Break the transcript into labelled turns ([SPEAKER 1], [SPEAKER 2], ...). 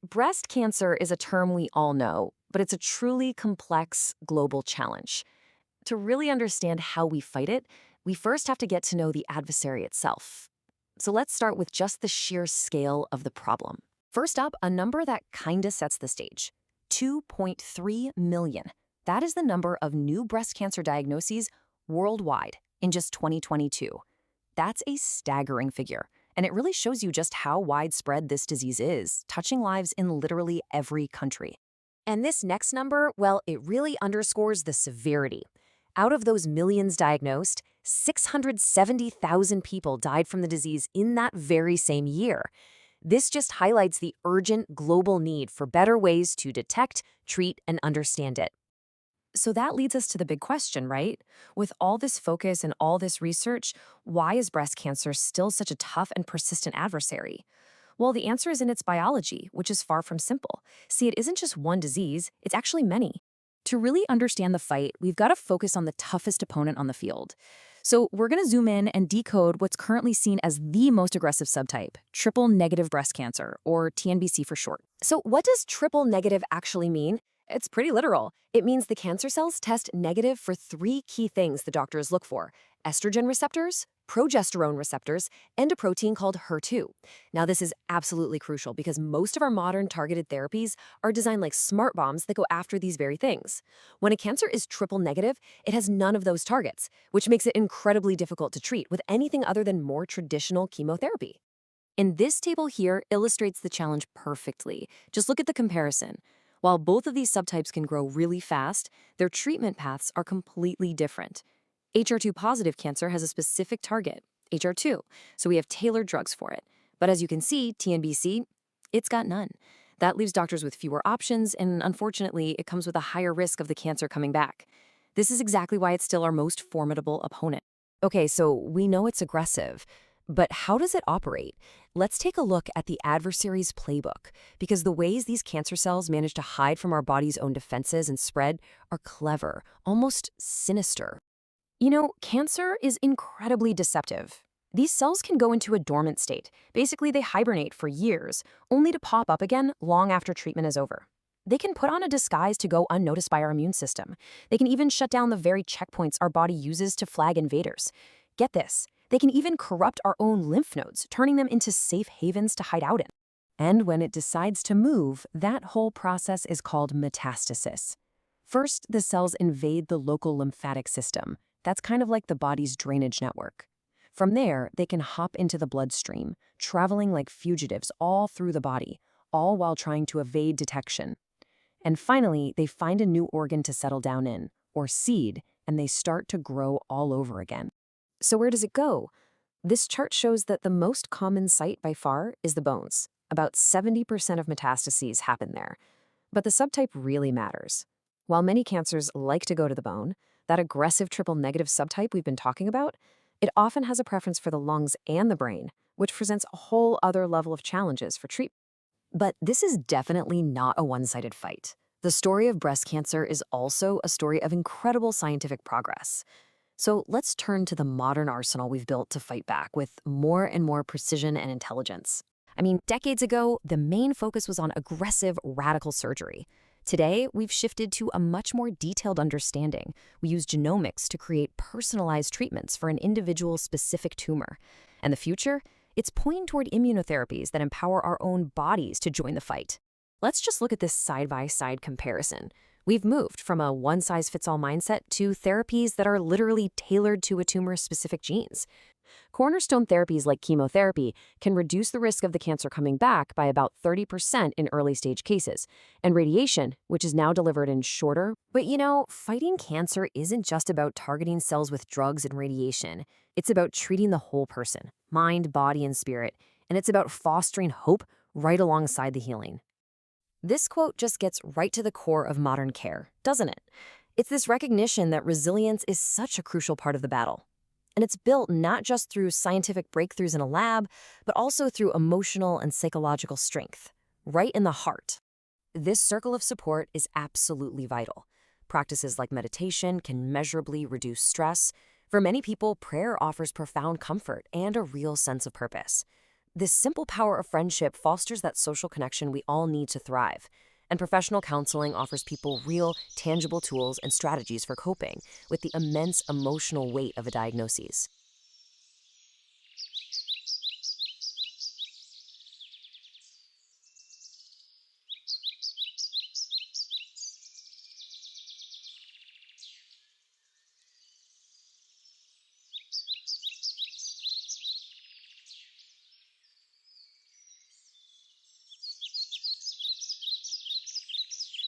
[SPEAKER 1] Breast cancer is a term we all know, but it's a truly complex global challenge. To really understand how we fight it, we first have to get to know the adversary itself. So let's start with just the sheer scale of the problem. First up, a number that kinda sets the stage. 2.3 million. That is the number of new breast cancer diagnoses worldwide in just 2022. That's a staggering figure, and it really shows you just how widespread this disease is, touching lives in literally every country. And this next number, well, it really underscores the severity. Out of those millions diagnosed, 670,000 people died from the disease in that very same year. This just highlights the urgent global need for better ways to detect, treat, and understand it. So that leads us to the big question, right? With all this focus and all this research, why is breast cancer still such a tough and persistent adversary? Well, the answer is in its biology, which is far from simple. See, it isn't just one disease, it's actually many. To really understand the fight, we've got to focus on the toughest opponent on the field. So we're going to zoom in and decode what's currently seen as the most aggressive subtype, triple-negative breast cancer, or TNBC for short. So what does triple-negative actually mean? It's pretty literal. It means the cancer cells test negative for three key things the doctors look for: estrogen receptors, progesterone receptors, and a protein called HER2. Now, this is absolutely crucial because most of our modern targeted therapies are designed like smart bombs that go after these very things. When a cancer is triple negative, it has none of those targets, which makes it incredibly difficult to treat with anything other than more traditional chemotherapy. And this table here illustrates the challenge perfectly. Just look at the comparison. While both of these subtypes can grow really fast, their treatment paths are completely different. HER2 positive cancer has a specific target, HER2, so we have tailored drugs for it. But as you can see, TNBC, it's got none. That leaves doctors with fewer options, and unfortunately, it comes with a higher risk of the cancer coming back. This is exactly why it's still our most formidable opponent. Okay, so we know it's aggressive, but how does it operate? Let's take a look at the adversary's playbook, because the ways these cancer cells manage to hide from our body's own defenses and spread are clever, almost sinister. You know, cancer is incredibly deceptive. These cells can go into a dormant state. Basically, they hibernate for years, only to pop up again long after treatment is over. They can put on a disguise to go unnoticed by our immune system. They can even shut down the very checkpoints our body uses to flag invaders. Get this, they can even corrupt our own lymph nodes, turning them into safe havens to hide out in. And when it decides to move, that whole process is called metastasis. First, the cells invade the local lymphatic system. That's kind of like the body's drainage network. From there, they can hop into the bloodstream, traveling like fugitives all through the body, all while trying to evade detection. And finally, they find a new organ to settle down in, or seed, and they start to grow all over again. So where does it go? This chart shows that the most common site by far is the bones. About 70% of metastases happen there. But the subtype really matters. While many cancers like to go to the bone, that aggressive triple-negative subtype we've been talking about, it often has a preference for the lungs and the brain, which presents a whole other level of challenges for treatment. But this is definitely not a one-sided fight. The story of breast cancer is also a story of incredible scientific progress. So let's turn to the modern arsenal we've built to fight back with more and more precision and intelligence. I mean, decades ago, the main focus was on aggressive, radical surgery. Today, we've shifted to a much more detailed understanding. We use genomics to create personalized treatments for an individual's specific tumor. And the future? It's pointing toward immunotherapies that empower our own bodies to join the fight. Let's just look at this side-by-side comparison. We've moved from a one-size-fits-all mindset to therapies that are literally tailored to a tumor's specific genes. Cornerstone therapies like chemotherapy can reduce the risk of the cancer coming back by about 30% in early-stage cases, and radiation, which is now delivered in shorter. But you know, fighting cancer isn't just about targeting cells with drugs and radiation. It's about treating the whole person, mind, body, and spirit, and it's about fostering hope right alongside the healing. This quote just gets right to the core of modern care, doesn't it? It's this recognition that resilience is such a crucial part of the battle. And it's built not just through scientific breakthroughs in a lab, but also through emotional and psychological strength, right in the heart. This circle of support is absolutely vital. Practices like meditation can measurably reduce stress. For many people, prayer offers profound comfort and a real sense of purpose. This simple power of friendship fosters that social connection we all need to thrive. And professional counseling offers people real, tangible tools and strategies for coping with the immense emotional weight of a diagnosis.